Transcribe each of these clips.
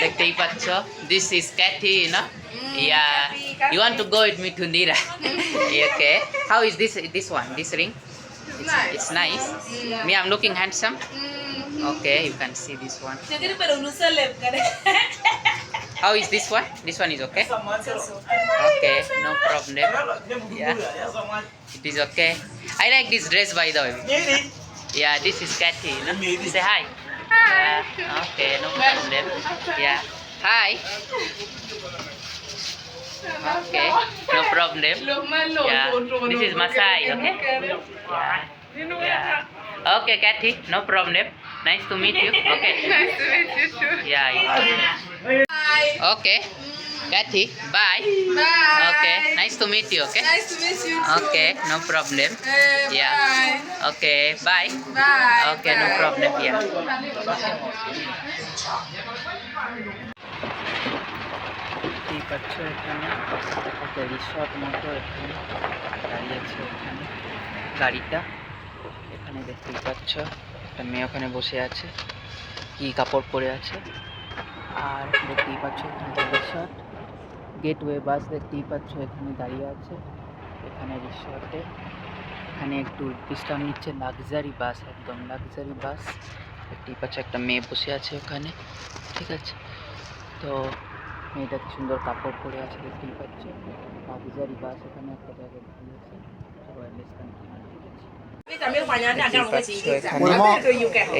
দেখতেই পাচ্ছ, this is Kathy, you know? Yeah. You want to go with me to Nira? Okay. How is this one? This ring? It's nice. Me, I'm looking handsome. Okay, you can see this one. How is this one? This one is okay? Okay, no problem. Yeah, it is okay. I like this dress by the way. Yeah, this is Kathy, you know? Say hi. Yeah, okay, no problem. Yeah. Hi. Okay, no problem. Yeah, this is Masai, okay? Yeah. Yeah. Okay, Kathy, no problem. Nice to meet you. Okay. Nice to meet you too. Yeah. Okay. Kathy, bye. Bye. Okay, nice to meet you. Okay. Nice to meet you too. Okay, no problem. Yeah. Bye. Okay, bye. Bye. Okay, no Bye. problem. Yeah. দেখতেই পাচ্ছ এখানে একটা resort মতো এখানে দাঁড়িয়েছে, এখানে গাড়িটা এখানে দেখতেই পাচ্ছ। একটা মেয়ে ওখানে বসে আছে, কি কাপড় পরে আছে। আর দেখতেই পাচ্ছ এখানে রিসর্ট, গেটওয়ে বাস দেখতেই পাচ্ছ এখানে দাঁড়িয়ে আছে এখানে রিসর্টে। এখানে একটু বিশ্রাম নিচ্ছে, লাক্সারি বাস, একদম লাক্সারি বাস দেখতেই পাচ্ছ। একটা মেয়ে বসে আছে ওখানে, ঠিক আছে। তো মেয়েটা কি সুন্দর কাপড় পরে আছে দেখতেই পাচ্ছ। লাক্সারি বাস এখানে একটা জায়গায় দিয়েছে।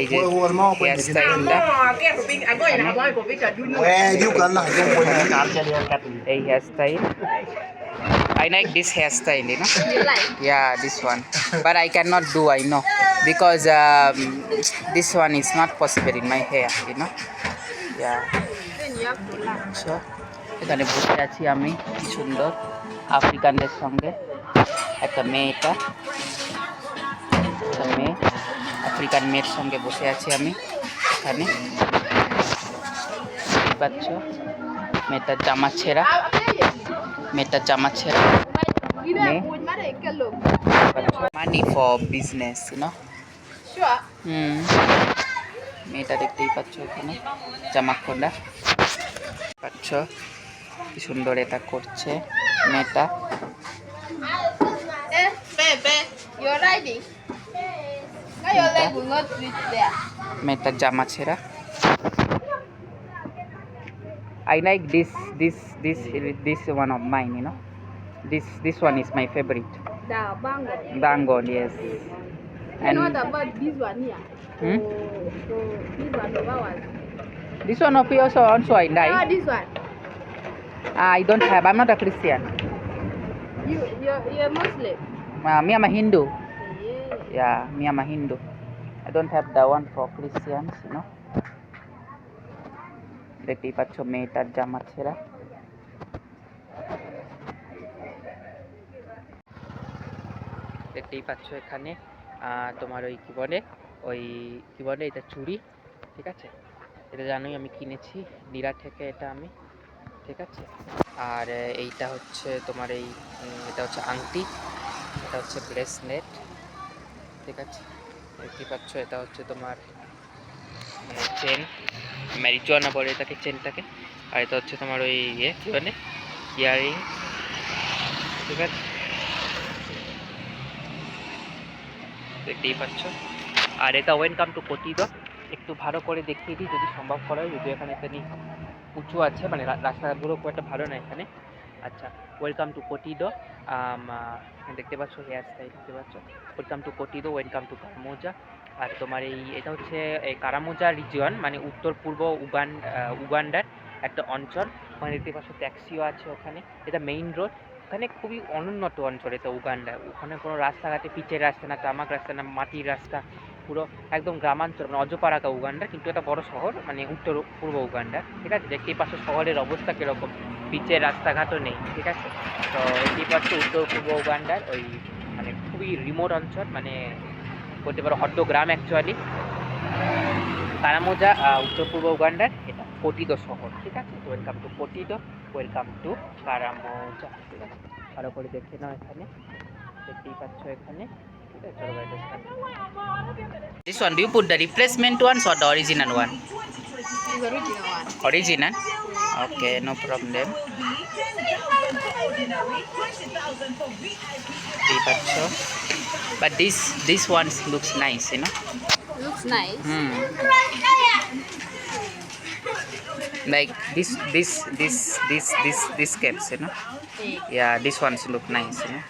এই যে হেয়ারস্টাইলটা, এই hairstyle, I like this hairstyle, you know. You like? Yeah, this one. But I cannot do, I know, because this one is not possible in my hair, you know. Yeah. Then you have to like. So, এখানে বসে আছি আমি, কি সুন্দর আফ্রিকানদের সঙ্গে। একটা মেয়েটা, একটা মেয়ে, আফ্রিকান মেয়ের সঙ্গে বসে আছি আমি এখানে, দেখতে পাচ্ছ। মেয়েটার জামা ছেঁড়া, মেয়েটার জামা ছেঁড়া। Money for business, you know. Sure. মেয়েটা দেখতেই পাচ্ছ এখানে জামা খোলা, পাচ্ছ কি সুন্দর এটা করছে মেয়েটা। Baby, you're riding. Now your leg will not reach there. মেয়েটার জামা ছেঁড়া। I like this one of mine, you know. This one is my favorite. The bango. Bangle, yes. And what about this one here? Hmm? So this one of ours. This one of yours also I How like. about this one? I don't have. I'm not a Christian. You're Muslim. Me, I'm a Hindu. Yeah. Yeah, me, I'm a Hindu. I don't have the one for Christians, you know. দেখতেই পাচ্ছ মেয়েটার জামা ছেঁড়া। দেখতেই পাচ্ছ এখানে তোমার ওই কি বলে এটা চুড়ি, ঠিক আছে। এটা জানোই আমি কিনেছি নীরা থেকে, এটা আমি, ঠিক আছে। আর এইটা হচ্ছে তোমার এটা হচ্ছে আংটি, এটা হচ্ছে ব্রেসলেট, ঠিক আছে। দেখতেই পাচ্ছ এটা হচ্ছে তোমার মানে চেন, ম্যারিজুয়ানা বলে এটাকে, চেনটাকে। আর এটা হচ্ছে তোমার ওই কি বলে ইয়ারিং, ঠিক আছে। দেখতেই পাচ্ছ। আর এটা ওয়েলকাম টু কোটিদো, একটু ভালো করে দেখিয়ে দিই যদি সম্ভব করা হয়, যদি এখানে এখানে উঁচু আছে, মানে রাস্তাগুলো খুব একটা ভালো না এখানে। আচ্ছা, ওয়েলকাম টু কোটিদো। দেখতে পাচ্ছ হেয়ার স্টাইল, দেখতে পাচ্ছ। Welcome to Kotido, welcome to Karamoja. আর তোমার এটা হচ্ছে এই কারামোজা রিজিয়ন, মানে উত্তর পূর্ব উগান্ডার একটা অঞ্চল। ওখানে দেখতে পাচ্ছ ট্যাক্সিও আছে ওখানে। এটা মেইন রোড, ওখানে খুবই অনুন্নত অঞ্চল এটা উগান্ডা। ওখানে কোনো রাস্তাঘাটে পিচের রাস্তা না, তামাক রাস্তা না, মাটির রাস্তা, পুরো একদম গ্রামাঞ্চল, মানে অজপাড়াকা উগান্ডা, কিন্তু এটা বড় শহর, মানে উত্তর পূর্ব উগান্ডা, ঠিক আছে। দেখতেই পাচ্ছ শহরের অবস্থা কীরকম, পিচের রাস্তাঘাটও নেই, ঠিক আছে। তো দেখতেই পাচ্ছ উত্তর পূর্ব উগান্ডার ওই মানে খুবই রিমোট অঞ্চল, মানে বলতে পারো হড্ড গ্রাম অ্যাকচুয়ালি। কারামোজা উত্তর পূর্ব উগান্ডার, এটা কোটিদো শহর, ঠিক আছে। তো welcome to Kotido, welcome to কারামোজা, ঠিক আছে। ভালো করে দেখে নাও এখানে, দেখতেই পাচ্ছ এখানে, ঠিক আছে। চলো বাইরে। This one, do you put the replacement ones or the original one? is original one. Original? Okay, no problem. দেখতেই পাচ্ছ। But this one looks nice, you know. Looks nice. Like this caps, you know. Yeah, this ones look nice, you know.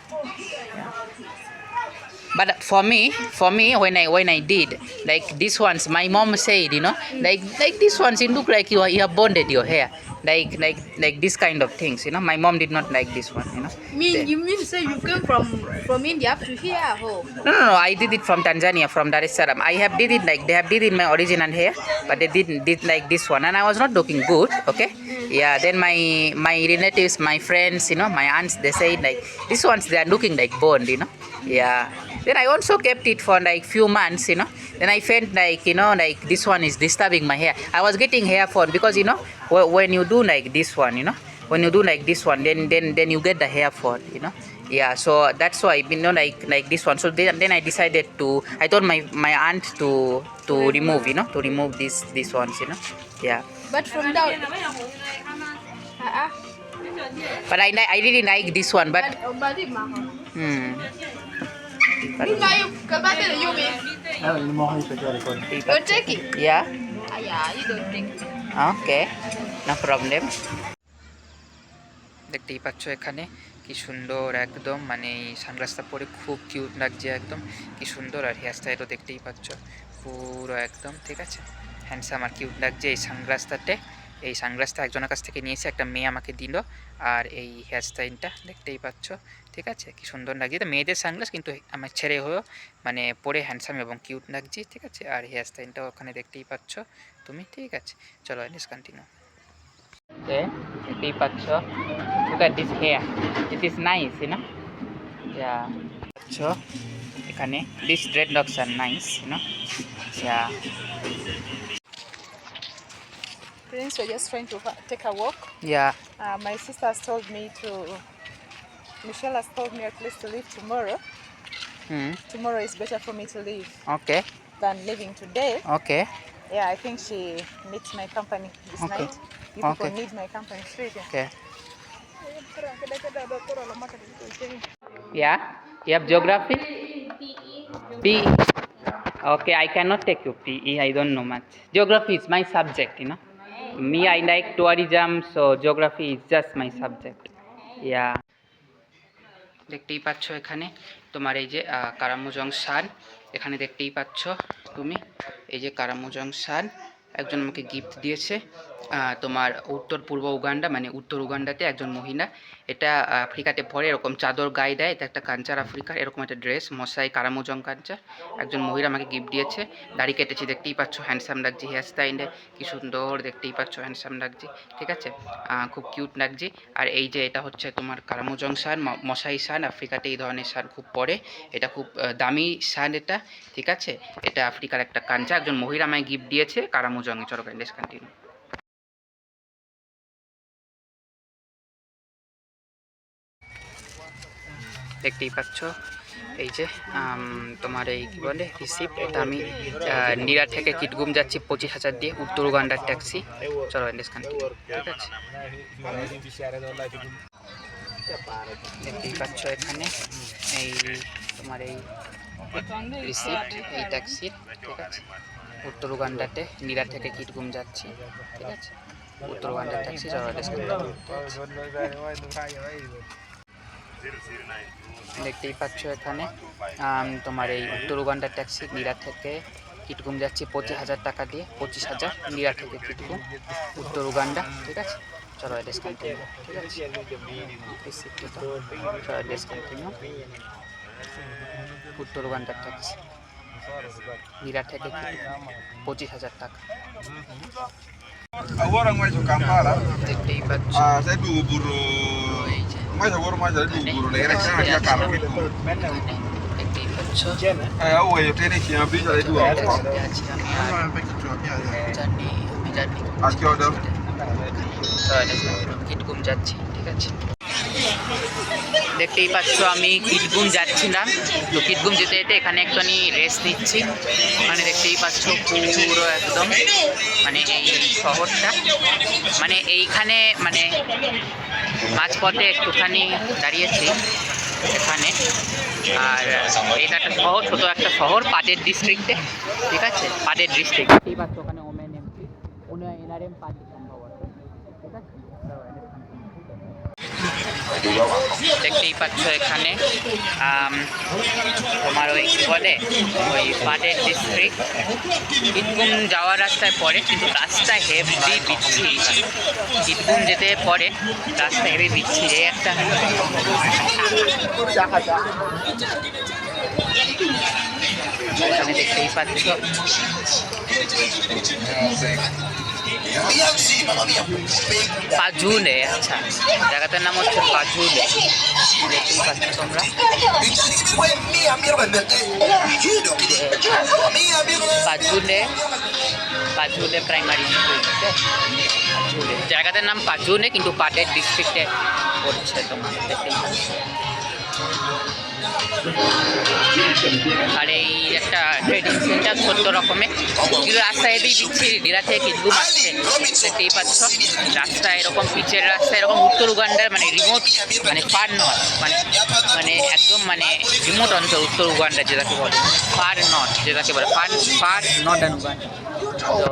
But for me, when I did like these ones, my mom said, you know, like these ones, it look like you have bonded your hair, like this kind of things, you know. My mom did not like this one, you know. You mean to say you came from India up to here? Oh. No, I did it from Tanzania, from Dar es Salaam. I have did it like they have did it my original hair, but they did like this one, and I was not looking good. Okay, yeah. Then my relatives, my friends, you know, my aunts, they said like these ones they are looking like bond, you know. Yeah. Then I also kept it for like few months, you know. Then I felt like, you know, like this one is disturbing my hair. I was getting hair fall because, you know, when you do like this one, you know, when you do like this one, then you get the hair fall, you know. Yeah, so that's why, you know, like this one. So then I decided to, I told my aunt to remove, you know, to remove these ones, you know. Yeah. But from down. But I really like this one, but You're taking? Yeah. Yeah, you don't take. Okay, no problem. দেখতেই পাচ্ছ এখানে কি সুন্দর একদম, মানে সানগ্লাসটা পরে খুব cute লাগছে একদম, কি সুন্দর। আর হেয়ার স্টাইলও দেখতেই পাচ্ছ পুরো একদম, ঠিক আছে, হ্যান্ডসাম আর কিউট লাগছে এই সানগ্লাসটাতে। এই সানগ্লাসটা একজনের কাছ থেকে নিয়েছে, একটা মেয়ে আমাকে দিল। আর এই হেয়ার স্টাইলটা দেখতেই পাচ্ছ, ঠিক আছে, কি সুন্দর লাগছে। এটা মেয়েদের সানগ্লাস, কিন্তু আমার ছেড়ে হয়েও মানে পরে হ্যান্ডসাম এবং কিউট লাগছে, ঠিক আছে। আর হেয়ার স্টাইলটাও ওখানে দেখতেই পাচ্ছ তুমি, ঠিক আছে। চলো লেটস কন্টিনিউ। দেখতেই পাচ্ছ, look at this hair, it is nice, you know. Yeah, so এখানে these dreadlocks are nice, you know. Yeah. Prince, we're just trying to take a walk. Yeah. My sister has told me Michelle has told me at least to leave tomorrow. Tomorrow is better for me to leave Okay. than leaving today. Okay. Yeah, I think she needs my company this Okay. night. You people Okay. need my company straight. Okay. Yeah. You have geography? PE. Okay, I cannot take you PE. I don't know much. Geography is my subject, you know. Me, I like tourism, so geography is just my subject. Yeah. দেখতেই পাচ্ছ এখানে তোমার এই যে কারামুজং শান, এখানে দেখতেই পাচ্ছ তুমি এই যে কারামুজং শান একজন আমাকে গিফট দিয়েছে। তোমার উত্তর পূর্ব উগান্ডা, মানে উত্তর উগান্ডাতে একজন মহিলা এটা আফ্রিকাতে পরে এরকম চাদর গায়ে দেয়, এটা একটা কালচার আফ্রিকার, এরকম একটা ড্রেস, মশাই কারামুজং কালচার। একজন মহিলা আমাকে গিফট দিয়েছে। দাড়ি কেটেছি, দেখতেই পাচ্ছ হ্যান্ডসাম লাগছে, হেয়ার স্টাইলে কি সুন্দর, দেখতেই পাচ্ছ হ্যান্ডসাম লাগছে, ঠিক আছে, খুব কিউট লাগছে। আর এই যে এটা হচ্ছে তোমার কারামুজং শান, মশাই শান, আফ্রিকাতে এই ধরনের শান খুব পরে, এটা খুব দামি শান এটা, ঠিক আছে। এটা আফ্রিকার একটা কালচার, একজন মহিলা আমায় গিফট দিয়েছে কারামুজংয়ে। চলো লেটস কন্টিনিউ। দেখতেই পাচ্ছ এই যে তোমার এই কী বলে রিসিপ্ট, এটা আমি নিরা থেকে কিটগুম যাচ্ছি 25,000 দিয়ে, উত্তর উগান্ডার ট্যাক্সি। চলো লেটস কন্টিনিউ, ঠিক আছে। দেখতেই পাচ্ছ এখানে এই তোমার এই রিসিপ্ট এই ট্যাক্সির, ঠিক আছে। উত্তর উগান্ডাতে নিরা থেকে কিটগুম যাচ্ছি, ঠিক আছে, উত্তর উগান্ডার ট্যাক্সি। চলো লেটস কন্টিনিউ। দেখতেই পাচ্ছ এখানে তোমার এই উত্তর উগান্ডার ট্যাক্সি, নিরা থেকে কিটগুম যাচ্ছি 25,000 টাকা দিয়ে, 25,000 নিরা থেকে কিটগুম, উত্তর উগান্ডা, ঠিক আছে। চলো লেটস কন্টিনিউ, ঠিক আছে। রিসিপ্টটা চলো লেটস কন্টিনিউ। উত্তর উগান্ডার ট্যাক্সি, নিরা থেকে কিটগুম, 25,000 টাকা। দেখতেই পাচ্ছ কিটগুম যাচ্ছি, ঠিক আছে। দেখতেই পাচ্ছ আমি কিটগুম যাচ্ছিলাম, তো কিটগুম যেতে যেতে এখানে একটুখানি রেস্ট নিচ্ছি। মানে দেখতেই পাচ্ছ পুরো একদম মানে এই শহরটা, মানে এইখানে মানে মাঝপথে একটুখানি দাঁড়িয়েছি এখানে। আর এটা একটা শহর, ছোটো একটা শহর পাটের ডিস্ট্রিক্টে, ঠিক আছে, পাটের ডিস্ট্রিক্ট। দেখতেই পাচ্ছ ওখানে ওমেন এমপি, উনি এনআরএম পার্টি সম্ভবত, ঠিক আছে। দেখতেই পাচ্ছ এখানে তোমার ওই কী বলে ওই পাটের ডিস্ট্রিক্ট কিটগুম যাওয়ার রাস্তায় পড়ে, কিন্তু রাস্তা হেভি বিচ্ছিরি। কিটগুম যেতে পড়ে রাস্তা হেভি বিচ্ছিরি একটা। এখানে দেখতেই পাচ্ছ পাজুলে, আচ্ছা জায়গাটার নাম হচ্ছে পাজুলে, দেখতেই পাচ্ছ তোমরা। পাজুলে, পাজুলে প্রাইমারি স্কুল, পাজুলে জায়গাটার নাম পাজুলে, কিন্তু পাটের ডিস্ট্রিক্টে পড়ছে তোমার, দেখতেই পাচ্ছ। আর এই একটা ট্রেডিং সেন্টার ছোট্ট রকমের, কিন্তু রাস্তা হেবি বিচ্ছিরি, ডিরা থেকে কিটগুম আসছে, দেখতেই পাচ্ছ রাস্তা এরকম পিচের রাস্তা, এরকম উত্তর উগান্ডার মানে রিমোট, মানে ফার নর্থ, মানে মানে একদম মানে রিমোট অঞ্চল উত্তর উগান্ডা যেটাকে বলে, ফার নর্থ যেটাকে বলে, ফার নর্দার্ন উগান্ডা। তো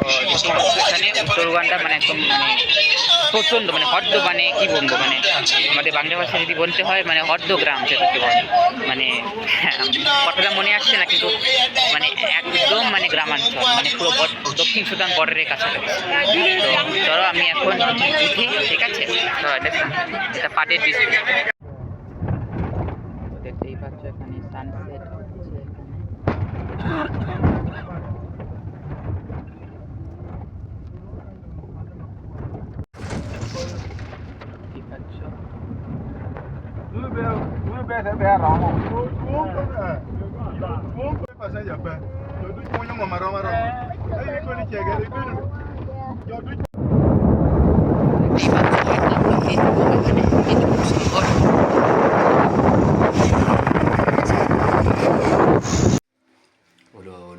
এখানে উত্তর উগান্ডা মানে একদম মানে প্রচণ্ড মানে হদ্দ, মানে কী বলবো মানে আমাদের বাংলা ভাষা যদি বলতে হয় মানে হদ্দ গ্রাম যেটাকে বলে, মানে কথাটা মনে আসছে না, কিন্তু মানে একদম মানে গ্রামাঞ্চল, মানে পুরো দক্ষিণ সুদান বর্ডারের কাছাকাছি। তো ধরো আমি এখন উঠি, ঠিক আছে, তো এটা পাটের ডিস্ট্রিক্ট। দেখতেই পাচ্ছ এখানে সানসেট হচ্ছে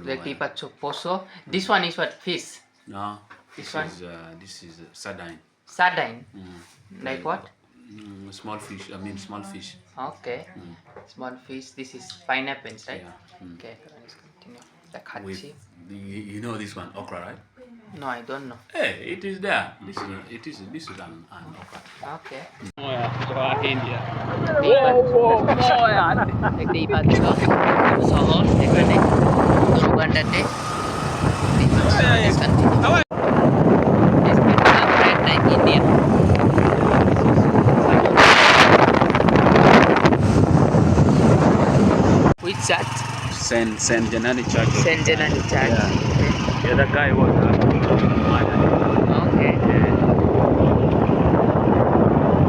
দেখতেই পাচ্ছ পোসো। This one is what, fish? No, This this one? this is sardine. Sardine. Like what? Small fish. I mean small fish. Okay. Small fish. This is pineapples, right? Yeah. Okay, let's continue. With দেখাচ্ছি। you know this one okra, right? No, I don't know. Hey, it is there. This is an okra. Okay. India. দেখতেই পাচ্ছ শহর এখানে উত্তর উগান্ডাতে। India. Which church? Saint Janani Church. Saint Janani Church. Yeah. The other guy was Okay.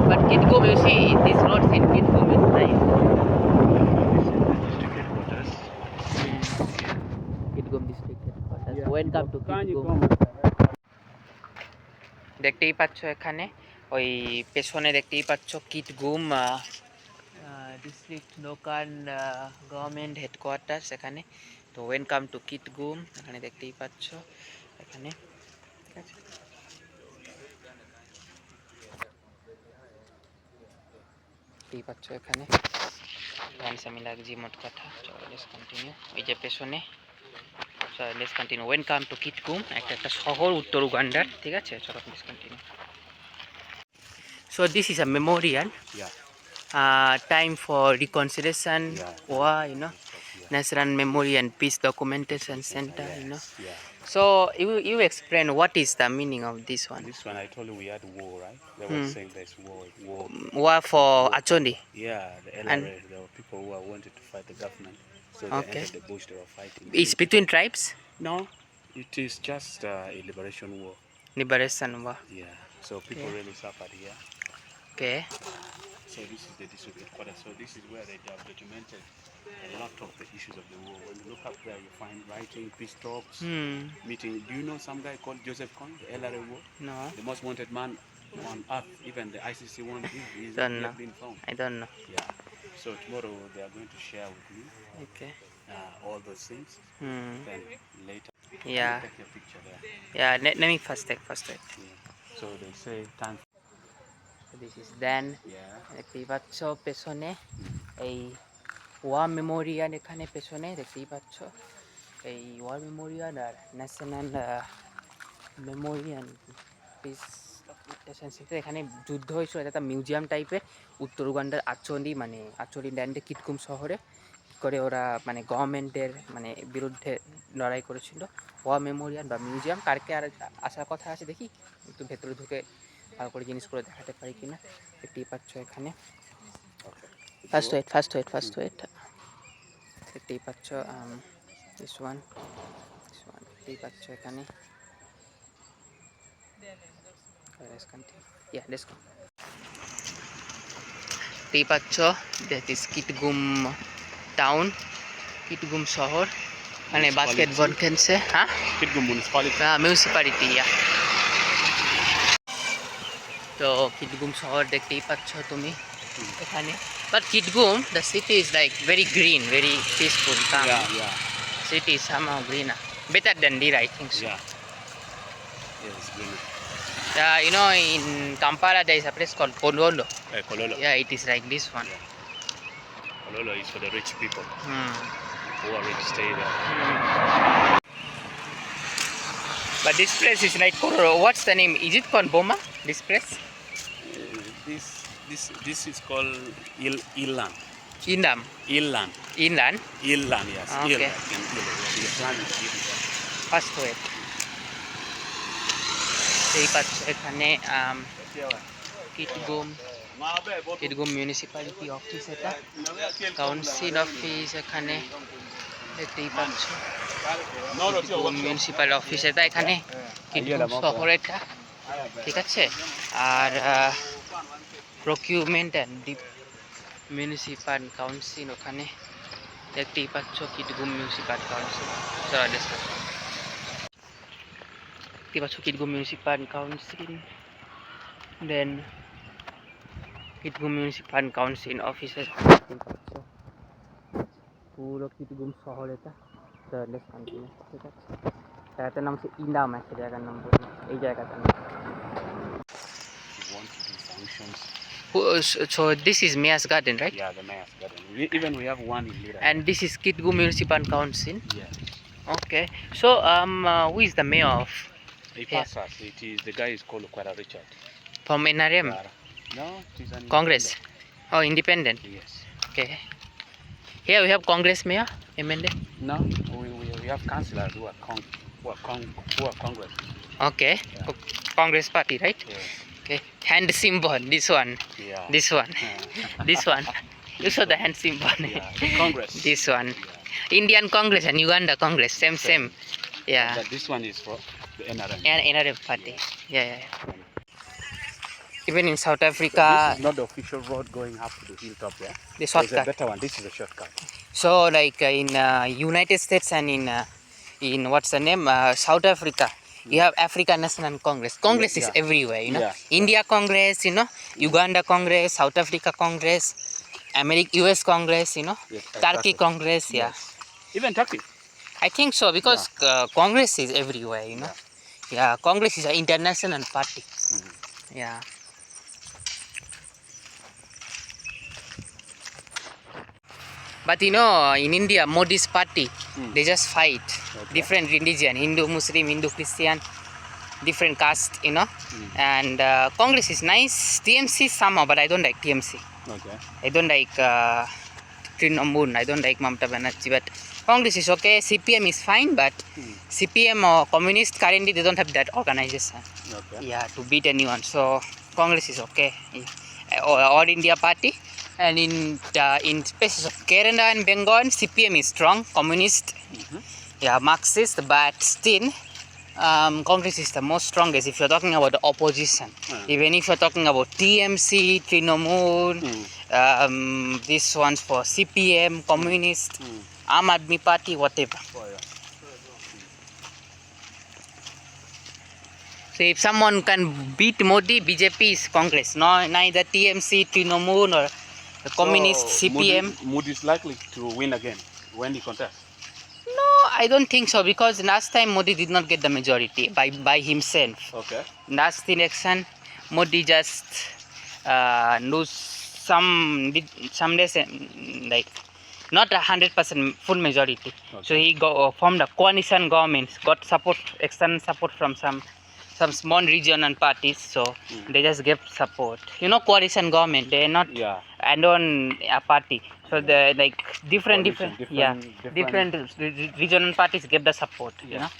But Kitgum, you see, this road in Kitgum is nice. district headquarters. Kitgum district headquarters. Yeah. Welcome to Kitgum. দেখতেই পাচ্ছ এখানে ওই পেছনে দেখতেই পাচ্ছ কিটগুম district local government headquarters এখানে। তো welcome to কিটগুম, এখানে দেখতেই পাচ্ছ এখানে, ঠিক আছে। দেখতেই পাচ্ছ এখানে আমি লাগছি মোট কথা। চলো লেটস কন্টিনিউ। ওই যে পেছনে, চলো লেটস কন্টিনিউ। ওয়েলকাম টু কিটগুম, একটা শহর উত্তর উগান্ডার, ঠিক আছে। চলো let's continue. So this is a memorial. Yeah. Time for reconciliation, war, you know, National Memory and Peace Documentation Center, you know. Yeah. So you explain what is the meaning of this one? This one I told you we had war, right? They were saying there's war. War for Acholi. Yeah, the LRA, there were people who wanted to fight the government. So they entered the bush, they were fighting. It's between tribes? No, it is just a liberation war. Liberation war. Yeah, so people really suffered here. Okay. So this is the district headquarters. So this is where they have documented a lot of the issues of the war. When you look up there, you find writing, peace talks, meeting. Do you know some guy called Joseph Kony, the LRA war? No. The most wanted man on earth. Even the ICC one, he's Don't not know. been found. I don't know. Yeah. So tomorrow they are going to share with me Okay. all those things. Then later, Yeah. take your picture there. Yeah, let me first take. Yeah. So they say time. So this is then Yeah. দেখতেই পাচ্ছ পেছনে এই war Memorial এখানে পেছনে দেখতেই পাচ্ছ এই war Memorial আর national Memorial piece এখানে যুদ্ধ হয়েছিল, এটা একটা মিউজিয়াম টাইপের উত্তর উগান্ডার আচলি ল্যান্ডে কিটকুম শহরে কী করে ওরা মানে গভর্নমেন্টের মানে বিরুদ্ধে লড়াই করেছিল। ওয়ার মেমোরিয়াল বা মিউজিয়াম কারকে আর আসার কথা আছে, দেখি একটু ভেতরে ঢুকে ভালো করে জিনিসগুলো দেখাতে পারি কিনা। দেখতেই পাচ্ছ এখানে ফার্স্ট ওয়েট দেখতেই পাচ্ছ দিস ওয়ান দেখতেই পাচ্ছ এখানে। দেখতেই পাচ্ছ দ্যাট ইজ কিটগুম টাউন, কিটগুম শহর, মানে বাস্কেটবল খেলছে। হ্যাঁ, Kitgum municipality. মিউনিসিপ্যালিটি। তো কিটগুম শহর দেখতেই পাচ্ছ তুমি এখানে। But Kitgum the city is like very green, very peaceful, come Yeah. City, somehow greener, better than Dira, I think so. Yeah. Yes, really. You know, in Kampala there is a place called Kololo. Kololo. Yeah, it is like this one. Yeah. Kololo is for the rich people Hmm. who are rich stay there. But this place is like Kororo. What's the name? Is it called Boma? This place? This is called Ilan. Indam. Ilan. Inland. Ilan, yes. Okay. Ilan. The plan is different. First way. এই পাচ্ছ এখানে কিটগুম municipality office, এটা council office এখানে দেখতেই পাচ্ছ। কিটগুম municipal office এটা এখানে কিটগুম শহর এটা, ঠিক আছে। আর প্রকিউরমেন্ট অ্যান্ড মিউনিসিপ্যাল কাউন্সিল ওখানে দেখতেই পাচ্ছ কিটগুম মিউনিসিপ্যাল কাউন্সিল। দেখতে পাচ্ছ কিটগুম মিউনিসিপ্যাল কাউন্সিল, দেন কিটগুম মিউনিসিপ্যাল কাউন্সিল অফিসের দেখতেই পাচ্ছ পুরো কিটগুম শহর এটা। ঠিক আছে, জায়গাটার নাম হচ্ছে ইন্দাম, একটা জায়গার নাম বলবো, এই জায়গাটার নাম। You want to do functions? So this is Mayor's Garden, right? Yeah, the mayor's garden. Even we have one in Lira. And this is Kitgum Municipal Council. Yeah. Okay. So who is the mayor of He Yeah. passed us. It is the guy is called Kwara Richard. from NRM? No, he's an Congress. independent. Oh, independent. Yes. Okay. Here we have Congress mayor, MLA. No, we have councillors who are Congress. Okay. Yeah. Congress party, right? Yes. Okay. Hand symbol. This one. Yeah. This one. This one. You saw the hand symbol. Yeah. The Congress. This one. Yeah. Indian Congress and Uganda Congress. Same. Yeah. But this one is for the NRM. And NRM party. Yeah. Even in South Africa, This is not the official road going up to the hilltop there. the There's a shortcut. better one. This is a shortcut. So like in United States and in what's the name, South Africa, you have African National Congress. Congress is Yeah. everywhere, you know. Yeah. India Congress, you know, Uganda Congress, South Africa Congress, US Congress, you know, Yes, Turkey exactly. Congress, yeah. Yes. Even Turkey. I think so because Congress is everywhere, you know. Yeah, Congress is an international party. Yeah. But you know, in India, Modi's party, they just fight. Okay. Different religion, Hindu, Muslim, Hindu, Christian, different caste, you know. And Congress is nice. TMC somehow, but I don't like TMC. Okay. I don't like Trinamool. I don't like Mamata Banerjee. But Congress is okay. CPM is fine, but CPM or Communist currently they don't have that organization. Okay. Yeah, to beat anyone. So Congress is okay. All India party. And in spaces of Kerala and Bengal, CPM is strong, communist, yeah, Marxist, but still, Congress is the most strongest if you're talking about the opposition. Even if you're talking about TMC, Trinamool, this one's for CPM, communist, Aam Aadmi Party, whatever. Oh, yeah. So if someone can beat Modi, BJP is Congress. No, neither TMC, Trinamool or the communist So, CPM. Moody is likely to win again when he contests. No, I don't think so, because last time Modi did not get the majority by himself. Okay. Last election, Modi just lose some days, like not 100% full majority. So he formed a coalition government, got support, external support from some small regional parties. So they just gave support. You know, coalition government, they not Yeah. alone a party. So the like different regional parties gave the support. You know.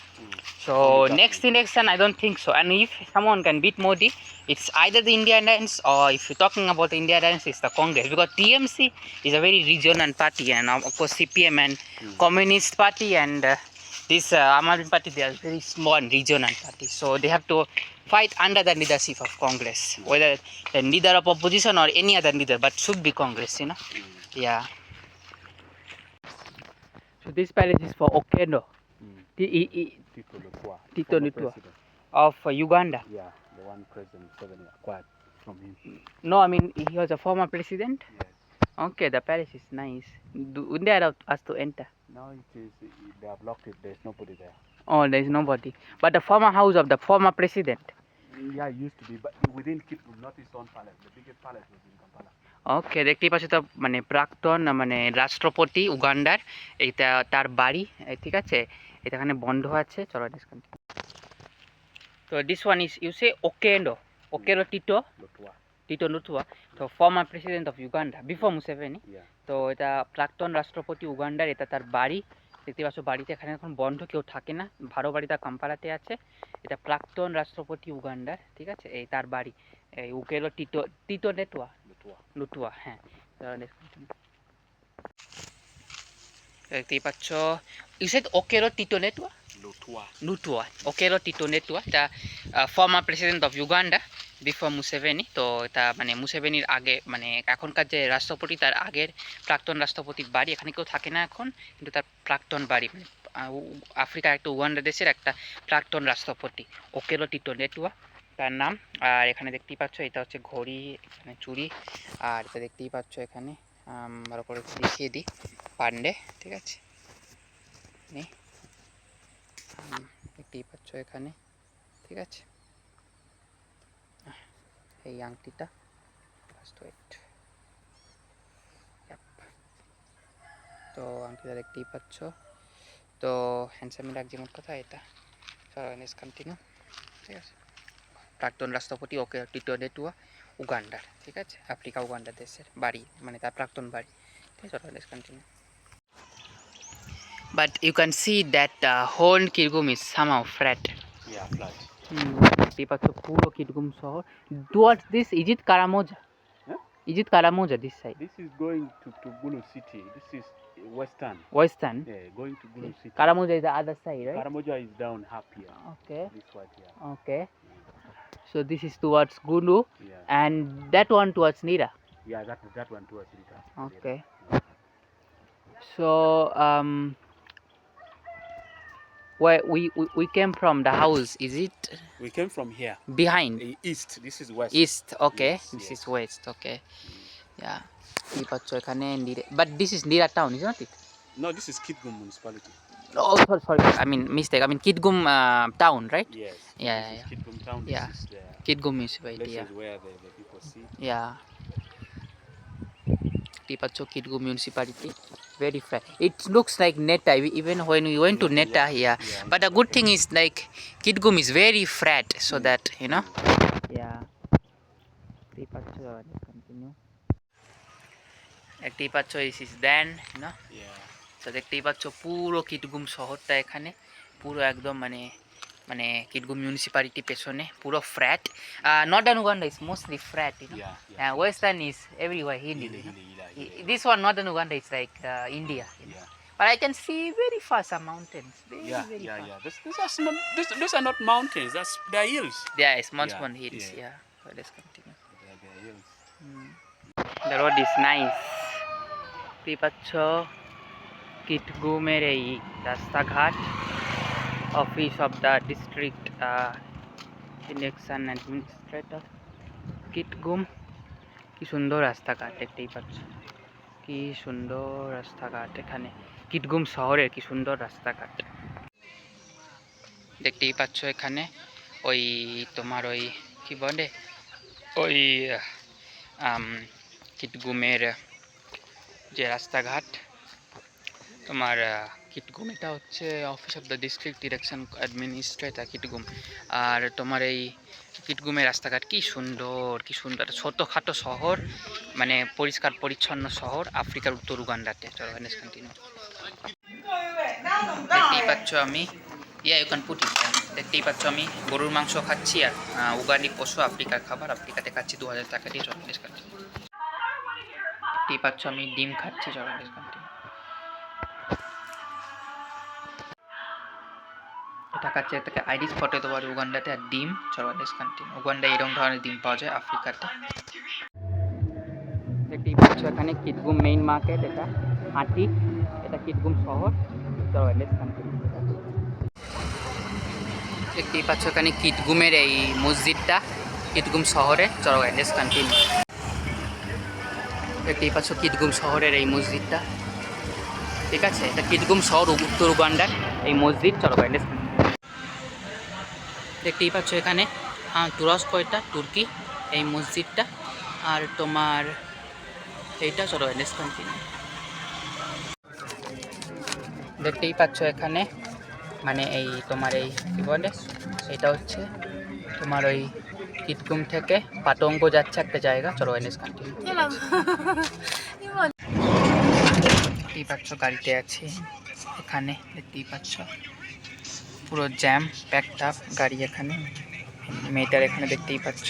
So Only next government. election, I don't think so. And if someone can beat Modi, it's either the India Alliance, or if you're talking about the India Alliance, it's the Congress. Because TMC is a very regional party, and of course CPM and Communist Party and this Aam Aadmi Party, they are very small regional parties. So they have to fight under the leadership of Congress, whether the leader of opposition or any other leader, but should be Congress, you know. Yeah. So this palace is for Oquendo. Tito Lutwa. Tito former Lutwa. president. Of Uganda. Yeah, the one President Museveni acquired from him. No, I mean he was a former president. Yes. Okay, the palace is nice. Wouldn't they allow us to enter? Now they have locked it. There's nobody there. Oh, there is nobody. But the former house of the former president. Yeah, it used to be, but within Kitgum, not his own palace. The biggest palace was in Kampala. ওকে, দেখতেই পাচ্ছ তো, মানে প্রাক্তন মানে রাষ্ট্রপতি উগান্ডার, এইটা তার বাড়ি, ঠিক আছে, এটা এখানে বন্ধ আছে। চলো ডিসকাউন্ট। তো this one is you say Okendo, Okendo Tito Lutwa, তো former president of Uganda before Museveni. তো এটা প্রাক্তন রাষ্ট্রপতি উগান্ডার, এটা তার বাড়ি। দেখতে পাচ্ছ বাড়িতে এখানে এখন বন্ধ, কেউ থাকে না, ভাড়া বাড়িটা কাম্পালাতে আছে। এটা প্রাক্তন রাষ্ট্রপতি উগান্ডার, ঠিক আছে, এই তার বাড়ি, এই উকেলো টিটো লুটুয়া। হ্যাঁ, দেখতেই পাচ্ছ, you said Okello Tito লুটুয়া, Okello Tito নেটুয়া, এটা former president of Uganda before Museveni. তো এটা মানে মুসেভেনির আগে, মানে এখনকার যে রাষ্ট্রপতি তার আগের প্রাক্তন রাষ্ট্রপতির বাড়ি। এখানে কেউ থাকে না এখন, কিন্তু তার প্রাক্তন বাড়ি, মানে আফ্রিকার একটা উগান্ডা দেশের একটা প্রাক্তন রাষ্ট্রপতি ওকেলো টিটো নেটুয়া তার নাম। আর এখানে দেখতেই পাচ্ছ এটা হচ্ছে ঘড়ি, এখানে চুড়ি, আর এটা দেখতেই পাচ্ছ এখানে ভালো করে দেখিয়ে দিই, পান্ডে, ঠিক আছে, দেখতেই পাচ্ছ এখানে, ঠিক আছে, এই আংটিটা ফার্স্ট ওয়েট, তো আংটিটা দেখতেই পাচ্ছ। তো হ্যান্ডসামই লাগছে মোট কথা এটা। চলো নেক্সট কন্টিনিউ, ঠিক আছে। প্রাক্তন রাষ্ট্রপতি ওকে টিটো নেটুয়া উগান্ডার, ঠিক আছে, আফ্রিকা উগান্ডা দেশের বাড়ি, মানে তার প্রাক্তন বাড়ি, ঠিক আছে। চলো next continue. But you can see that whole Kitgum is somehow flat. Yeah, flat. দেখতেই পাচ্ছ পুরো কিটগুম শহর। Towards this, is it Karamoja? Huh? Is it Karamoja this side? This is going to Gulu City. This is western. Western. Yeah, going to Gulu City. Karamoja is the other side, right? Karamoja is down up here. Okay. This one here. Okay. So this is towards Gulu, Yeah. and that one towards Nira. Yeah, that one towards Lita. Okay. So where we came from the house, is it We came from here. behind? East. This is west. East, okay. Yes, This yes. is west, okay. Yeah. এই পাচ্ছ এখানে Nira, but this is Nira town, is not it? No, this is Kitgum municipality. Oh, sorry. I mean mistake. I mean Kitgum town, right? Yes. Yeah, This is yeah. Kitgum town. Yeah. This is the Kitgum municipality, places yeah. where the people see. Yeah. এই পাচ্ছ Kitgum municipality, very flat. It looks like Netta, even when we went to Netta, yeah. But the good thing is like Kitgum is very flat, so that, you know. Yeah. এই পাচ্ছ, continue. একটাই পাচ্ছ, this is then, you know. Yeah. তো দেখতেই পাচ্ছ পুরো কিটগুম শহরটা এখানে পুরো একদম মানে কিটগুম মিউনিসিপালিটি পেছনে পুরো flat. Northern Uganda is mostly flat, you know. Yeah. Western is everywhere hilly, you know. This one northern Uganda is like India, you know. Yeah. But I can see very far some mountains, very Yeah, very yeah, far. yeah. Those are not mountains. They're hills. There is small hills, yeah. yeah. So let's continue. They're hills. The road is nice. দেখতেই পাচ্ছ কিটগুমের এই রাস্তাঘাট, office of the district election administrator Kitgum, কি সুন্দর রাস্তাঘাট দেখতেই পাচ্ছ, কি সুন্দর রাস্তাঘাট এখানে কিটগুম শহরের কি সুন্দর রাস্তাঘাট দেখতেই পাচ্ছ। এখানে ওই তোমার ওই কি বলে ওই কিটগুমের যে রাস্তাঘাট তোমার কিটগুম, এটা হচ্ছে office of the district direction administrator Kitgum. আর তোমার এই কিটগুমের রাস্তাঘাট কি সুন্দর, কি সুন্দর ছোটোখাটো শহর, মানে পরিষ্কার পরিচ্ছন্ন শহর আফ্রিকার উত্তর উগান্ডাতে। চলো কন্টিনিউ। দেখতেই পাচ্ছ আমি ইউ ক্যান পুট ইট, দেখতেই পাচ্ছ আমি গরুর মাংস খাচ্ছি আর উগান্ডি পশু আফ্রিকার খাবার আফ্রিকাতে খাচ্ছি 2000 টাকা দিয়ে। চলো কন্টিনিউ। দেখতেই পাচ্ছ আমি ডিম খাচ্ছি। চলো কন্টিনিউ। এটা খাচ্ছে, এটাকে আইরিশ ফটো দেবো আর উগান্ডাতে আর ডিম। চলো কন্টিনিউ। উগান্ডা এরকম ধরনের ডিম পাওয়া যায় আফ্রিকাতে। দেখতেই পাচ্ছ এখানে কিটগুম মেইন মার্কেট, এটা হাঁটি, এটা কিটগুম শহর। চলো কন্টিনিউ। দেখতেই পাচ্ছ এখানে কিটগুমের এই মসজিদটা কিটগুম শহরে। চলো কন্টিনিউ। দেখতেই পাচ্ছ কিটগুম শহরের এই মসজিদটা, ঠিক আছে, এটা কিটগুম শহর উত্তর উগান্ডার এই মসজিদ। চলো কন্টিনিউ। দেখতেই পাচ্ছ এখানে তুরস্ক, এটা তুর্কি এই মসজিদটা, আর তোমার এইটা। চলো কন্টিনিউ। দেখতেই পাচ্ছ এখানে মানে এই তোমার এই কী বলে, এটা হচ্ছে তোমার ওই কিটগুম থেকে পাতঙ্গ যাচ্ছে একটা জায়গা। চলো কন্টিনিউ। দেখতেই পাচ্ছ গাড়িতে আছি এখানে, দেখতেই পাচ্ছ পুরো জ্যাম প্যাকড আপ গাড়ি এখানে। মেয়েটার এখানে দেখতেই পাচ্ছ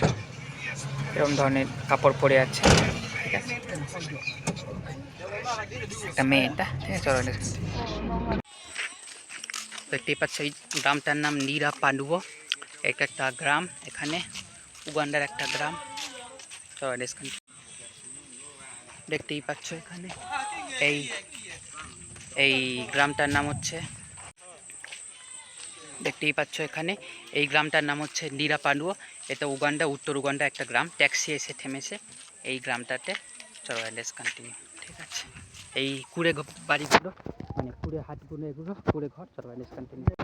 এরকম ধরনের কাপড় পরে আছে, ঠিক আছে, একটা মেয়েটা, ঠিক আছে। চলো দেখতেই পাচ্ছ এই গ্রামটার নাম নিরা পান্ডুবো, এটা একটা গ্রাম এখানে উগান্ডার একটা গ্রাম। চলো দেখতেই পাচ্ছ এখানে এই এই গ্রামটার নাম হচ্ছে, দেখতেই পাচ্ছ এখানে এই গ্রামটার নাম হচ্ছে নিরা পান্ডুবো। এটা উগান্ডা উত্তর উগান্ডা একটা গ্রাম, ট্যাক্সি এসে থেমেছে এই গ্রামটাতে। চলো কন্টিনিউ। ঠিক আছে, এই কুড়ে বাড়িগুলো মানে কুড়ে হাটগুলো, এগুলো কুড়ে ঘর। চলো কন্টিনিউ।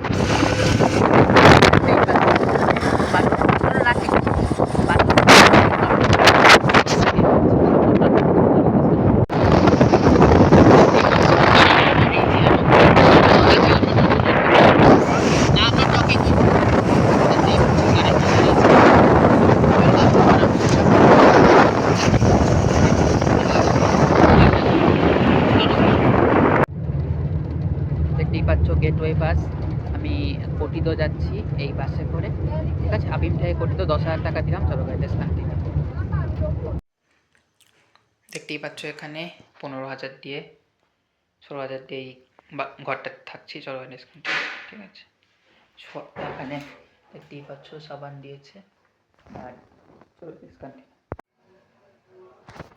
দেখতেই পাচ্ছ গেটওয়ে বাস, আমি কোটিদো যাচ্ছি এই বাসে করে, ঠিক আছে। আবিম থেকে কোটিদো 10,000 টাকা দিলাম। চলো কন্টিনিউ। দেখতেই পাচ্ছ এখানে 15,000 দিয়ে 16,000 দিয়ে এই ঘরটা থাকছি। চলো কন্টিনিউ। ঠিক আছে, এখানে দেখতেই পাচ্ছ সাবান দিয়েছে আর চলো কন্টিনিউ।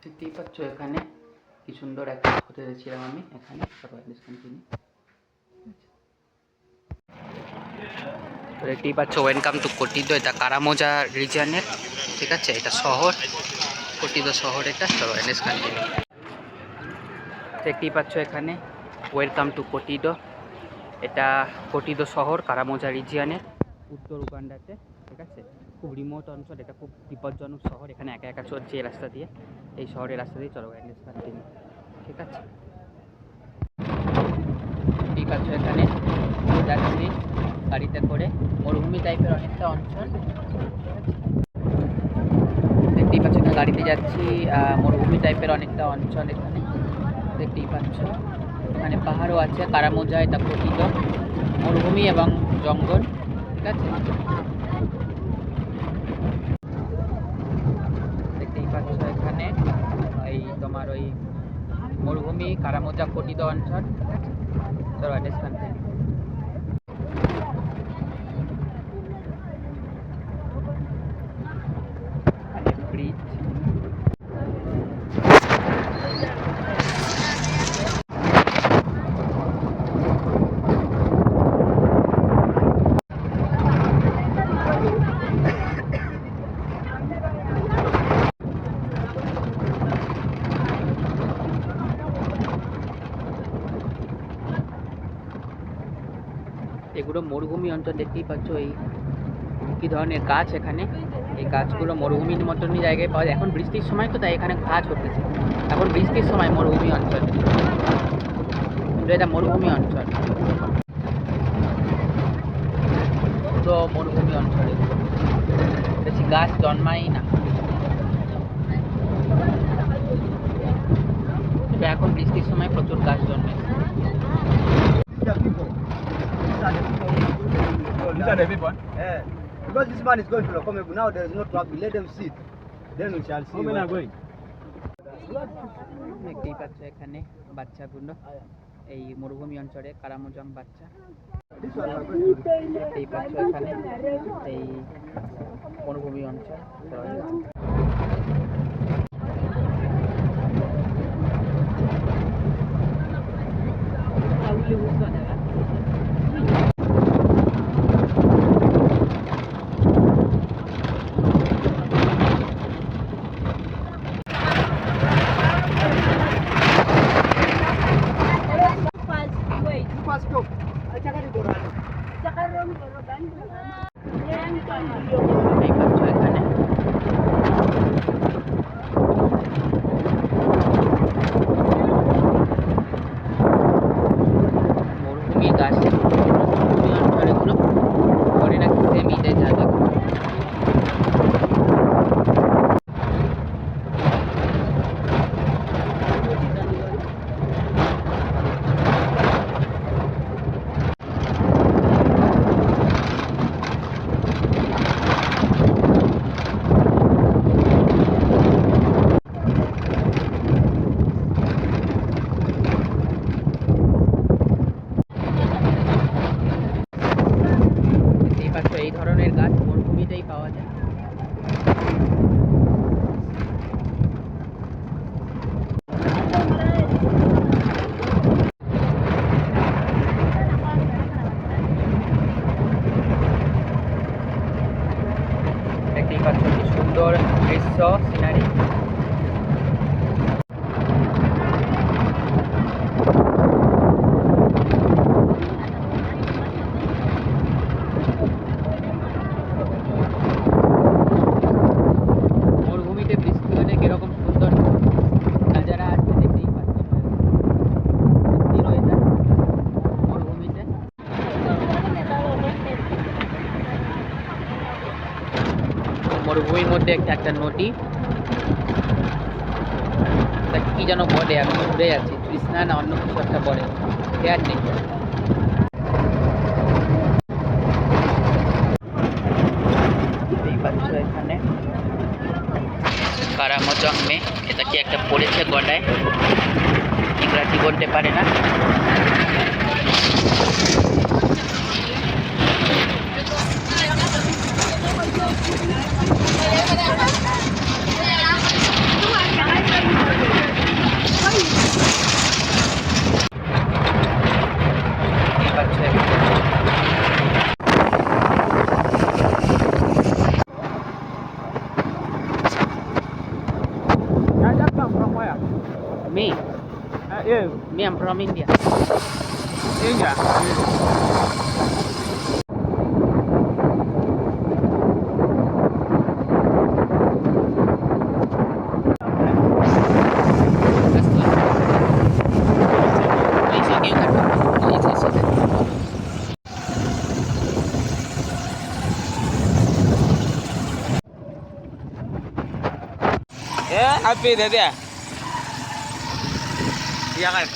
দেখতেই পাচ্ছ এখানে কি সুন্দর একটা হোটেলে ছিলাম আমি এখানে। চলো কন্টিনিউ। দেখতেই পাচ্ছ ওয়েলকাম টু কোটিদো, এটা কারামোজা রিজনের, ঠিক আছে, এটা শহর কোটিদো শহর এটা। চলো কন্টিনিউ। দেখতেই পাচ্ছ এখানে ওয়েলকাম টু কোটিদো, এটা কোটিদো শহর কারামোজা রিজিয়নের উত্তর উগান্ডাতে, ঠিক আছে। খুব রিমোট অঞ্চল, এটা খুব বিপজ্জনক শহর, এখানে একা একা চলছে এই রাস্তা দিয়ে, এই শহরের রাস্তা দিয়ে। চলো কন্টিনিউ। ঠিক আছে, দেখতেই পাচ্ছ এখানে যাচ্ছি গাড়িতে করে, মরুভূমি টাইপের অনেকটা অঞ্চল। দেখতেই পাচ্ছ এখানে গাড়িতে যাচ্ছি, মরুভূমি টাইপের অনেকটা অঞ্চল এখানে। দেখতেই পাচ্ছ মানে পাহাড়ও আছে, কারামোজা এটা কোটিদো মরুভূমি এবং জঙ্গল, ঠিক আছে। দেখতেই পাচ্ছ এখানে এই তোমার ওই মরুভূমি কারামোজা কোটিদো অঞ্চল, ঠিক আছে। চলো কন্টিনিউ। ব্রিজ, এগুলো মরুভূমি অঞ্চল, দেখতেই পাচ্ছ এই কী ধরনের গাছ এখানে। এই গাছগুলো মরুভূমির মতনই জায়গায় পাওয়া যায়। এখন বৃষ্টির সময় তো, তাই এখানে গাছ হতেছে। এখন বৃষ্টির সময় মরুভূমি অঞ্চল, এটা মরুভূমি অঞ্চল, পুরো মরুভূমি অঞ্চলে বেশি গাছ জন্মায় না। তো এখন বৃষ্টির সময় প্রচুর গাছ জন্মে। These are the people. Yeah. Because this man is going to Lokomebu now, there is no traffic. Let them sit. Then we shall see. How many are going? দেখতেই পাচ্ছ এখানে বাচ্চাগুলো, এই মরুভূমি অঞ্চলে কারামোজাম বাচ্চা। This one are going to. দেখতেই পাচ্ছ এখানে এই মরুভূমি অঞ্চল। Fast go. এই পাচ্ছ এখানে মরুভূমি গাছ, মরুভূমি অঞ্চলগুলো করে রাখছে সেমি যা দেখো। দেখতেই পাচ্ছ এই ধরনের গাছ মরুভূমিতেই পাওয়া যায়। দেখতেই পাচ্ছ কি সুন্দর দৃশ্য, সিনারি। মরুভূমিতে বৃষ্টি হলে কিরকম সুন্দর নাজারা আছে দেখতেই পাচ্ছ। বৃষ্টি রয়ে যায় মরুভূমিতে। মরুভূমির মধ্যে একটা নদী, তা কি যেন বলে, আমি ঘুরে যাচ্ছি, তৃষ্ণা না অন্য কিছু একটা বলে, খেয়াল নেই। এই পাচ্ছ এখানে কারামোজাম মে, এটা কি একটা পড়েছে গলায়, ইংরাজি বলতে পারে না। এই পাচ্ছ এখানে That come from where? me Yeah, me I'm from India. India. That's good. Please give that. Please say that. Yeah, happy dada. Jangan.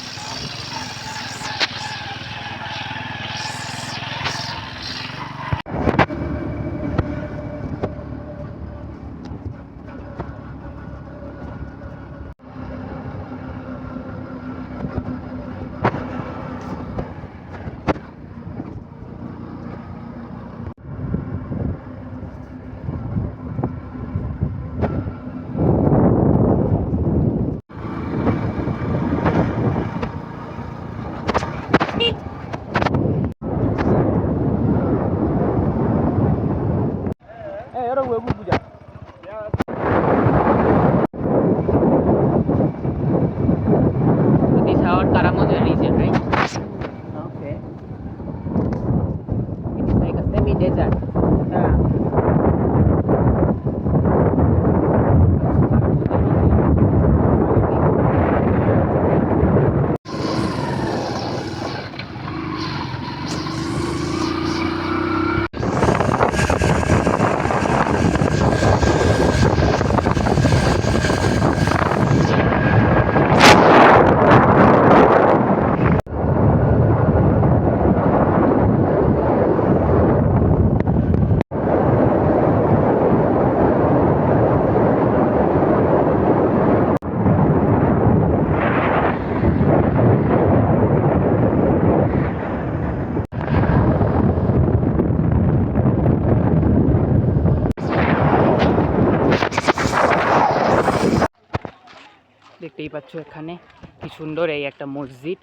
দেখতেই পাচ্ছ এখানে কি সুন্দর এই একটা মসজিদ।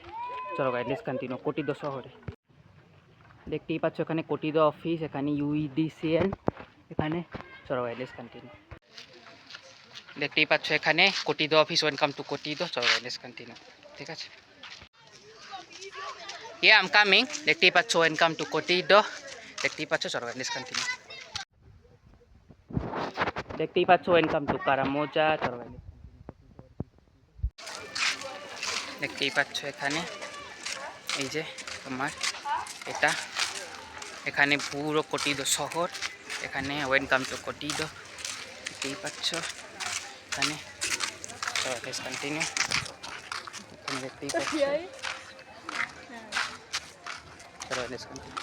চলো গাইস লেটস কন্টিনিউ। কোটিদো শহরে দেখতেই পাচ্ছ এখানে কোটিদো অফিস, এখানে ইউইডিসিএল এখানে। চলো গাইস লেটস কন্টিনিউ। দেখতেই পাচ্ছ এখানে কোটিদো অফিস, ওয়েলকাম টু কোটিদো। চলো গাইস লেটস কন্টিনিউ, ঠিক আছে। I am coming. দেখতেই পাচ্ছ ওয়েলকাম টু কোটিদো, দেখতেই পাচ্ছ। চলো গাইস লেটস কন্টিনিউ। দেখতেই পাচ্ছ ওয়েলকাম টু কারামোজা। চলো গাইস দেখতেই পাচ্ছ এখানে এই যে তোমার এটা, এখানে পুরো কোটিদো শহর, এখানে ওয়েলকাম টু কোটিদো দেখতেই পাচ্ছ এখানে। চলো লেটস কন্টিনিউ। এখানে দেখতেই পাচ্ছ। চলো লেটস কন্টিনিউ।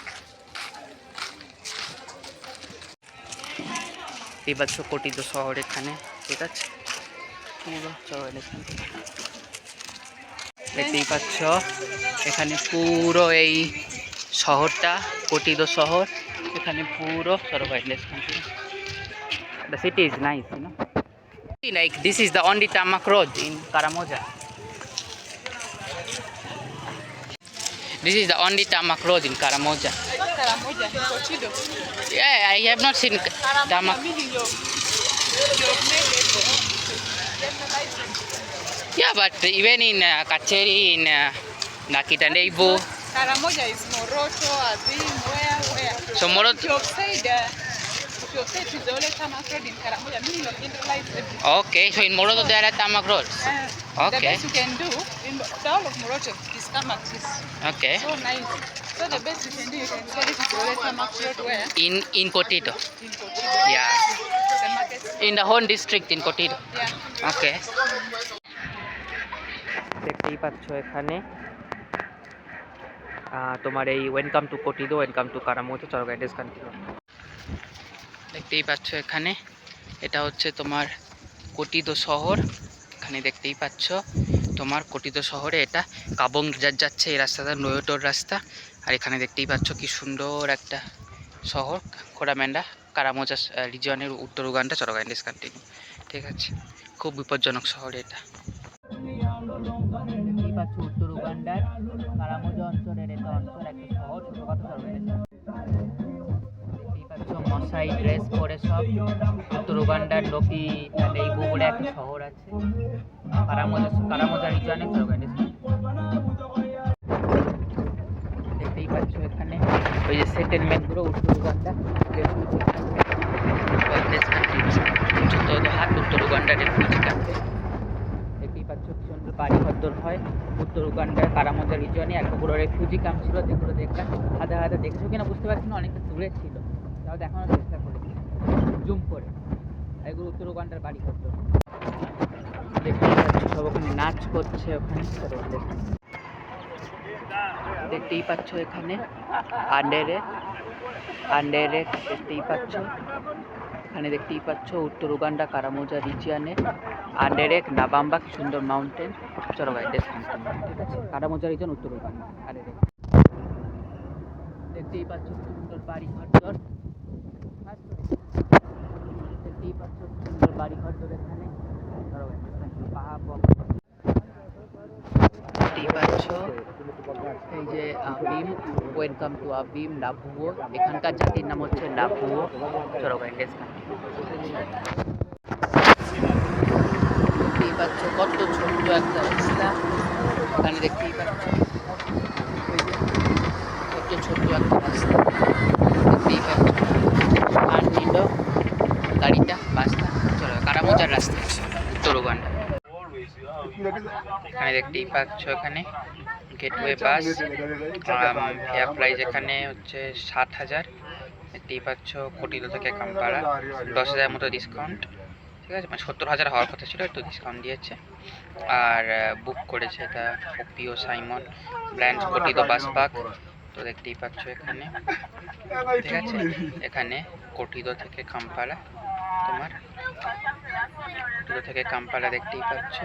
দেখতেই পাচ্ছ কোটিদো শহর এখানে, ঠিক আছে পুরো। চলো লেটস কন্টিনিউ। দেখতেই পাচ্ছ এখানে পুরো এই শহরটা কোটিদো শহর, এখানে পুরো। চলো guys let's continue. The city is nice, you know. Like this is the only tarmac road in Karamoja. This is the only tarmac road in Karamoja. Karamoja, Kochido. Yeah, I have not seen tarmac. Yeah, but even in Kacheri, in Nakitandeibu. Karamoja is Moroto, Abim, where? So Moroto. If you said it's the only tarmac road in Karamoja, meaning you can realize everything. Okay, so in Moroto there are tarmac roads. The Okay. best you can do in the whole of Moroto is tarmac. It's Okay. so nice. So the best you can do, you can say this is the only tarmac road where? In Kotido. In Kochido. Yeah. The market. In the whole district in Kotido. Yeah. Okay. দেখতেই পাচ্ছ এখানে তোমার এই welcome to Kotido, welcome to কারামোজা। চলো guys let's continue. দেখতেই পাচ্ছ এখানে এটা হচ্ছে তোমার কোটিদো শহর, এখানে দেখতেই পাচ্ছ তোমার কোটিদো শহরে এটা কাবং যাচ্ছে এই রাস্তাটা, নয়োটোর রাস্তা। আর এখানে দেখতেই পাচ্ছ কি সুন্দর একটা শহর খোড়ামেন্ডা, কারামোজা রিজিয়নের উত্তর উগান্ডা। চলো গাইস লেটস কন্টিনিউ, ঠিক আছে। খুব বিপজ্জনক শহর এটা। দেখতেই পাচ্ছ উত্তর উগান্ডার কারামোজা অঞ্চলের এটা অঞ্চল, একটা শহর ছোটখাটো শহর। দেখতেই পাচ্ছ মশাই ড্রেস পরে সব উত্তর উগান্ডার লোকি এই বলে একটা শহর আছে কারামোজা রিজনে। দেখতেই পাচ্ছ এখানে ওই যে সেটেলমেন্টগুলো উত্তর উগান্ডা, হাত উত্তর উগান্ডার রেফিউজি ক্যাম্পে। দেখতেই পাচ্ছ কি সুন্দর বাড়ি ঘরদোর হয় উত্তর উগান্ডার কারামোজা রিজনে। এতগুলো রেফিউজি ক্যাম্প ছিল, যেগুলো দেখলাম হাতে হাতে দেখেছো কিনা বুঝতে পারছি না, অনেকটা দূরে ছিল, তাও দেখানোর চেষ্টা করেছি জুম করে। এগুলো উত্তর উগান্ডার বাড়ি ঘরদোর। দেখতেই পাচ্ছ সব ওখানে নাচ করছে ওখানে। দেখতেই পাচ্ছ এখানে আন্ডেরে দেখতেই পাচ্ছ এখানে, দেখতেই পাচ্ছ উত্তর উগান্ডা কারামোজা রিজিয়নে আন্ডেরেক নাবাম্বা, কি সুন্দর মাউন্টেন। চলো গাইস লেটস কন্টিনিউ, ঠিক আছে। কারামোজা রিজন উত্তর উগান্ডা আন্ডেরেক। দেখতেই পাচ্ছ সুন্দর বাড়ি ঘরদোর, দেখতেই পাচ্ছ সুন্দর বাড়ি ঘরদোর এখানে। চলো গাইস লেটস কন্টিনিউ। পাহাড় দেখতেই পাচ্ছ এই যে আবিম, ওয়েলকাম টু আবিম লাভুয়ো। এখানকার জাতির নাম হচ্ছে লাভুয়ো। চলো গাইস লেটস কন্টিনিউ। দেখতেই পাচ্ছ কত ছোট্ট একটা রাস্তা, এখানে দেখতেই পাচ্ছ কত ছোট্ট একটা রাস্তা। দেখতেই পাচ্ছ আর নিল গাড়িটা, বাসটা। চলো কারামোজার রাস্তা উত্তর উগান্ডা। এখানে দেখতেই পাচ্ছ এখানে গেটওয়ে বাস, ফেয়ার প্রাইস এখানে হচ্ছে ৭,০০০। দেখতেই পাচ্ছ কোটিদো থেকে কাম্পালা ১০,০০০ মতো ডিসকাউন্ট, ঠিক আছে। মানে ৭০,০০০ হওয়ার কথা ছিল, একটু ডিসকাউন্ট দিয়েছে। আর বুক করেছে এটা ওপি ও সাইমন ব্র্যান্ড কোটিদো বাস পার্ক। তো দেখতেই পাচ্ছ এখানে, ঠিক আছে। এখানে কোটিদো থেকে কাম্পালা, তোমার কোটিদো থেকে কাম্পালা দেখতেই পাচ্ছ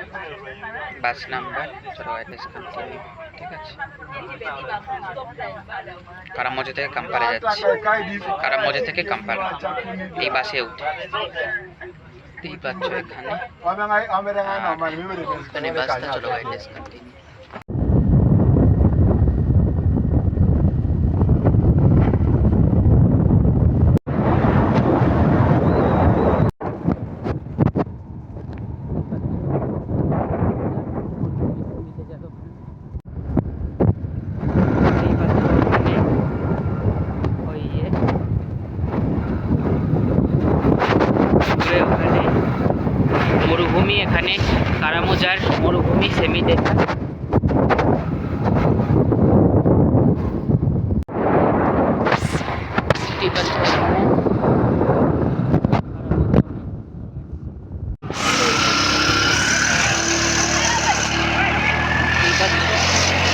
বাস নাম্বার। চলো অ্যাড্রেস কন্টিনিউ, ঠিক আছে। কারামোজা থেকে কাম্পালা যাচ্ছে, কারামোজা থেকে কাম্পালা এই বাসে উঠে। দেখতেই পাচ্ছ এখানে এখানে বাসটা চলো গাইড ডিসকন্টিনিউ। মরুভূমি এখানে কারামোজার মরুভূমি সেমি দেখা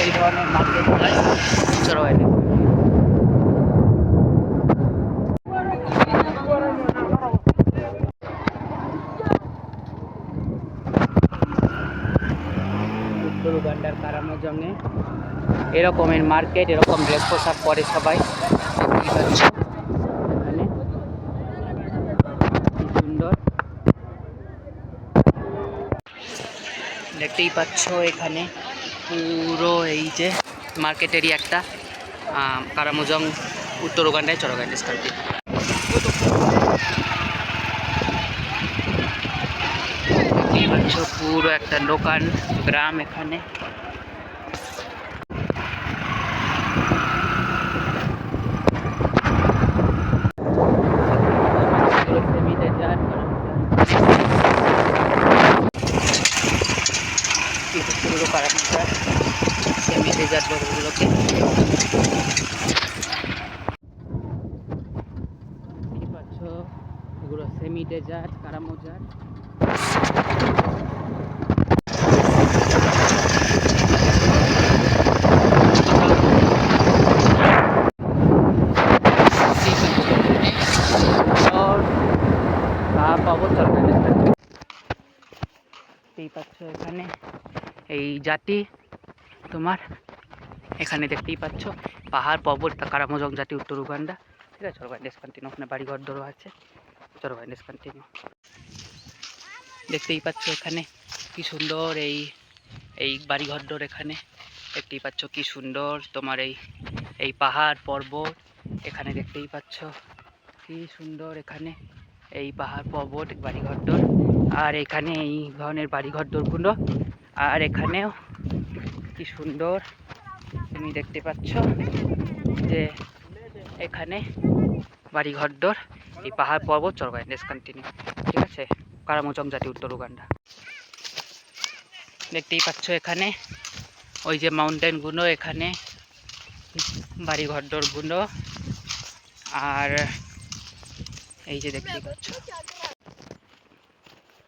এই ধরনের মার্কেট চলো উত্তর উগান্ডার কারামোজংয়ে এরকমের মার্কেট, এরকম ড্রেস পোশাক পরে সবাই। এখানে কি সুন্দর দেখতেই পাচ্ছ এখানে পুরো এই যে মার্কেটেরই একটা কারামোজং উত্তর উগান্ডায় চলো গাইড ডিসকন্টিনিউ। দেখতেই পাচ্ছ পুরো একটা দোকান গ্রাম এখানে। পুরো কারামোজার সেমি ডেজার্ট বড়গুলোকে কি পাচ্ছ, এগুলো সেমি ডেজার্ট কারামোজার। দেখতেই পাচ্ছ এখানে এই জাতি তোমার এখানে দেখতেই পাচ্ছ পাহাড় পর্বত কারামোজং জাতি উত্তর উগান্ডা। ঠিক আছে, চলো গাইড ডিসকন্টিনিউ। ওখানে বাড়িঘর দরও আছে, চলো গাইড ডিসকন্টিনিউ। দেখতেই পাচ্ছ এখানে কি সুন্দর এই বাড়িঘর দর এখানে দেখতেই পাচ্ছ কি সুন্দর তোমার এই পাহাড় পর্বত এখানে দেখতেই পাচ্ছ কি সুন্দর এখানে এই পাহাড় পর্বত বাড়িঘর দর। আর এখানে এই ধরনের বাড়িঘর দরগুলো, আর এখানেও কি সুন্দর তুমি দেখতে পাচ্ছ যে এখানে বাড়িঘর দর এই পাহাড় পর্বত। চলো গাইড ডিসকন্টিনিউ। ঠিক আছে, কারামোজং জাতি উত্তর উগান্ডা। দেখতেই পাচ্ছ এখানে ওই যে মাউন্টেনগুলো, এখানে বাড়িঘর দরগুলো, আর এই যে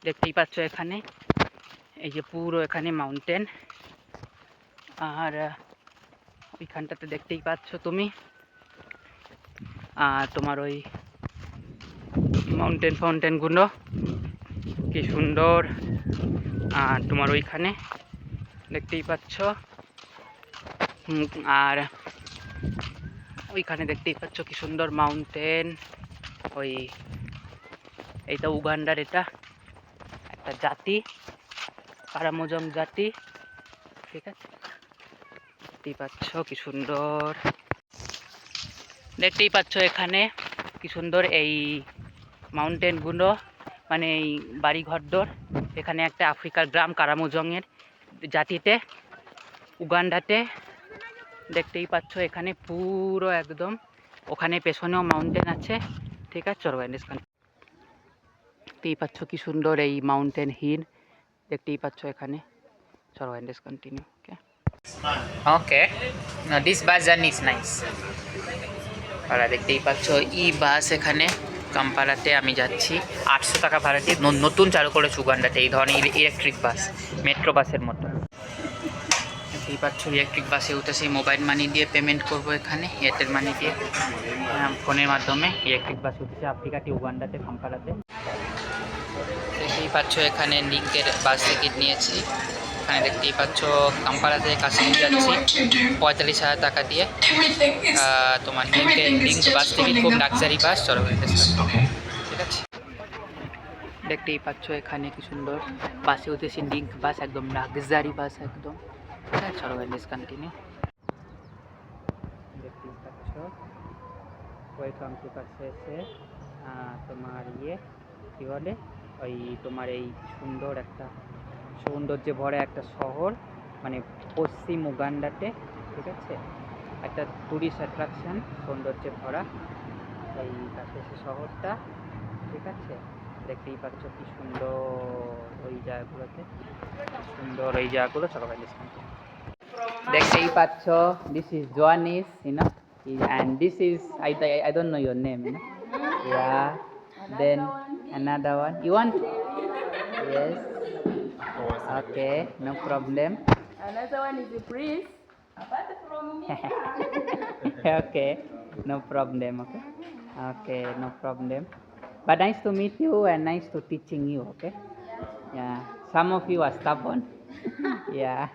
দেখতেই পাচ্ছ এখানে এই যে পুরো এখানে মাউন্টেন। আর ওইখানটাতে দেখতেই পাচ্ছ তুমি তোমার ওই ফাউন্টেনগুলো কি সুন্দর। আর তোমার ওইখানে দেখতেই পাচ্ছ, আর ওইখানে দেখতেই পাচ্ছ কি সুন্দর মাউন্টেন। এইটা উগান্ডার এটা একটা জাতি, কারামোজং জাতি। ঠিক আছে, দেখতেই পাচ্ছ কি সুন্দর। দেখতেই পাচ্ছ এখানে কি সুন্দর এই মাউন্টেনগুলো, মানে এই বাড়িঘর দর। এখানে একটা আফ্রিকার গ্রাম কারামোজংয়ের জাতিতে উগান্ডাতে। দেখতেই পাচ্ছ এখানে পুরো একদম, ওখানে পেছনেও মাউন্টেন আছে। ঠিক আছে, চলো গাইড ডিসকন্টিনিউ। দেখতেই পাচ্ছ কি সুন্দর এই মাউন্টেন হিল দেখতেই পাচ্ছ এখানে। চলো guide discontinue. Okay, this bus journey is nice. আর দেখতেই পাচ্ছ ই বাস এখানে কাম্পালাতে আমি যাচ্ছি 800 টাকা ভাড়া দিয়ে নতুন চালু করেছে উগান্ডাতে এই ধরনের ইলেকট্রিক বাস, মেট্রো বাসের মতো। দেখতেই পাচ্ছ ইলেকট্রিক বাসে উঠে সেই মোবাইল মানি দিয়ে পেমেন্ট করবো এখানে, এয়ারটেল মানি দিয়ে ফোনের মাধ্যমে ইলেকট্রিক বাসে উঠেছে আফ্রিকাতে উগান্ডাতে কাম্পালাতে। দেখতেই পাচ্ছ এখানে লিঙ্কের বাস টিকিট নিয়েছি। এখানে দেখতেই পাচ্ছ কাম্পালা থেকে কাশ্মীর যাচ্ছি 45,000 টাকা দিয়ে। তোমার লিঙ্ক বাস টিকিট, খুব লাক্সারি বাস। চলো ঠিক আছে। দেখতেই পাচ্ছ এখানে কি সুন্দর বাসে উঠেছি, লিঙ্ক বাস, একদম লাক্সারি বাস একদম। হ্যাঁ, চলো লেটস কন্টিনিউ। দেখতেই পাচ্ছ ওয়েলকাম টু কাছে এসে তোমার কী বলে ওই তোমার এই সুন্দর একটা সৌন্দর্যে ভরা একটা শহর, মানে পশ্চিম উগান্ডাতে, ঠিক আছে, একটা টুরিস্ট অ্যাট্রাকশন, সৌন্দর্যে ভরা এই কাছে শহরটা, ঠিক আছে। দেখতেই পাচ্ছ কি সুন্দর ওই জায়গাগুলোতে, সুন্দর এই জায়গাগুলো। চলো ভাই দেখতেই পাচ্ছ, this is Joanis, you know, and this is I don't know your name, you know. Yeah, then another one you want? Yes, okay, no problem. Another one is a priest. Apart from me. Okay, no problem. Okay, okay, no problem. But nice to meet you and nice to teaching you. Okay, yeah, some of you are stubborn. Yeah,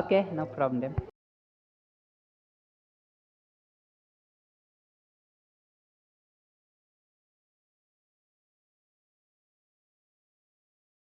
okay, no problem.